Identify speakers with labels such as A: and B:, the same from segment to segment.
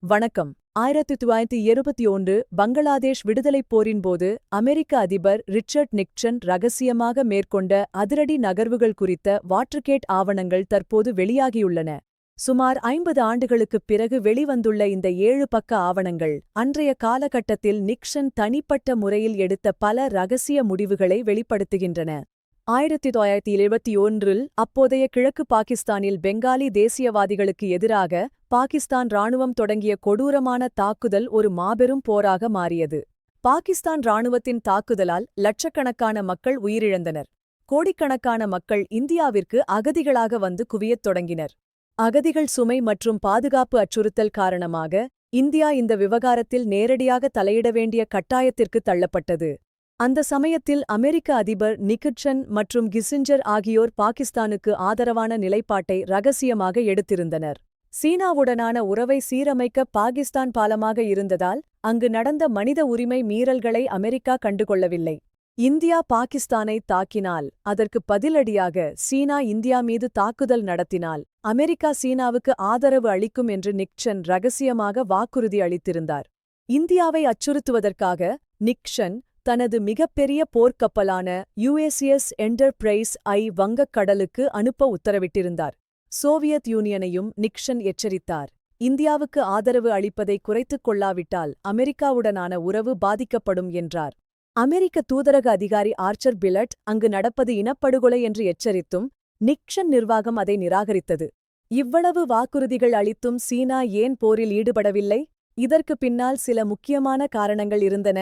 A: வணக்கம். 1921 பங்களாதேஷ் விடுதலைப் போரின்போது அமெரிக்க அதிபர் ரிச்சர்ட் நிக்சன் ரகசியமாக மேற்கொண்ட அதிரடி நகர்வுகள் குறித்த வாட்டர்கேட் ஆவணங்கள் தற்போது வெளியாகியுள்ளன. சுமார் 50 ஆண்டுகளுக்குப் பிறகு வெளிவந்துள்ள இந்த 7 பக்க ஆவணங்கள் அன்றைய காலகட்டத்தில் நிக்சன் தனிப்பட்ட முறையில் எடுத்த பல ரகசிய முடிவுகளை வெளிப்படுத்துகின்றன. 1971 அப்போதைய கிழக்கு பாகிஸ்தானில் பெங்காலி தேசியவாதிகளுக்கு எதிராக பாகிஸ்தான் இராணுவம் தொடங்கிய கொடூரமான தாக்குதல் ஒரு மாபெரும் போராக மாறியது. பாகிஸ்தான் இராணுவத்தின் தாக்குதலால் லட்சக்கணக்கான மக்கள் உயிரிழந்தனர். கோடிக்கணக்கான மக்கள் இந்தியாவிற்கு அகதிகளாக வந்து குவியத் தொடங்கினர். அகதிகள் சுமை மற்றும் பாதுகாப்பு அச்சுறுத்தல் காரணமாக இந்தியா இந்த விவகாரத்தில் நேரடியாக தலையிட வேண்டிய கட்டாயத்திற்கு தள்ளப்பட்டது. அந்த சமயத்தில் அமெரிக்க அதிபர் நிக்சன் மற்றும் கிசிஞ்சர் ஆகியோர் பாகிஸ்தானுக்கு ஆதரவான நிலைப்பாட்டை ரகசியமாக எடுத்திருந்தனர். சீனாவுடனான உறவை சீரமைக்க பாகிஸ்தான் பாலமாக இருந்ததால் அங்கு நடந்த மனித உரிமை மீறல்களை அமெரிக்கா கண்டுகொள்ளவில்லை. இந்தியா பாகிஸ்தானை தாக்கினால் அதற்கு பதிலடியாக சீனா இந்தியா மீது தாக்குதல் நடத்தினால் அமெரிக்கா சீனாவுக்கு ஆதரவு அளிக்கும் என்று நிக்சன் ரகசியமாக வாக்குறுதி அளித்திருந்தார். இந்தியாவை அச்சுறுத்துவதற்காக நிக்சன் தனது மிகப்பெரிய போர்க்கப்பலான USS என்டர்பிரைஸ் வங்கக் கடலுக்கு அனுப்ப உத்தரவிட்டிருந்தார். சோவியத் யூனியனையும் நிக்சன் எச்சரித்தார். இந்தியாவுக்கு ஆதரவு அளிப்பதை குறைத்துக் கொள்ளாவிட்டால் அமெரிக்காவுடனான உறவு பாதிக்கப்படும் என்றார். அமெரிக்க தூதரக அதிகாரி ஆர்ச்சர் பில்லட் அங்கு நடப்பது இனப்படுகொலை என்று எச்சரித்தும் நிக்சன் நிர்வாகம் அதை நிராகரித்தது. இவ்வளவு வாக்குறுதிகள் அளித்தும் சீனா ஏன் போரில் ஈடுபடவில்லை? இதற்கு பின்னால் சில முக்கியமான காரணங்கள் இருந்தன.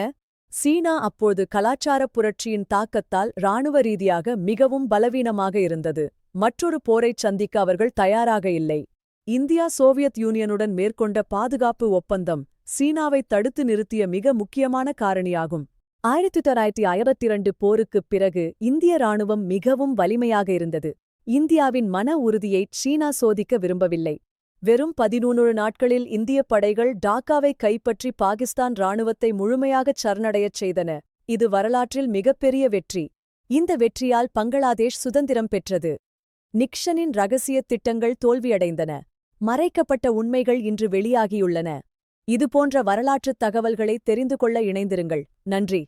A: சீனா அப்போது கலாச்சாரப் புரட்சியின் தாக்கத்தால் இராணுவ ரீதியாக மிகவும் பலவீனமாக இருந்தது. மற்றொரு போரைச் சந்திக்க அவர்கள் தயாராக இல்லை. இந்தியா சோவியத் யூனியனுடன் மேற்கொண்ட பாதுகாப்பு ஒப்பந்தம் சீனாவை தடுத்து நிறுத்திய மிக முக்கியமான காரணியாகும். 1952 போருக்குப் பிறகு இந்திய இராணுவம் மிகவும் வலிமையாக இருந்தது. இந்தியாவின் மன உறுதியை சீனா சோதிக்க விரும்பவில்லை. வெறும் 13 நாட்களில் இந்திய படைகள் டாக்காவை கைப்பற்றி பாகிஸ்தான் இராணுவத்தை முழுமையாகச் சரணடையச் செய்தன. இது வரலாற்றில் மிகப்பெரிய வெற்றி. இந்த வெற்றியால் பங்களாதேஷ் சுதந்திரம் பெற்றது. நிக்சனின் ரகசிய திட்டங்கள் தோல்வியடைந்தன. மறைக்கப்பட்ட உண்மைகள் இன்று வெளியாகியுள்ளன. இதுபோன்ற வரலாற்றுத் தகவல்களை தெரிந்து கொள்ள இணைந்திருங்கள். நன்றி.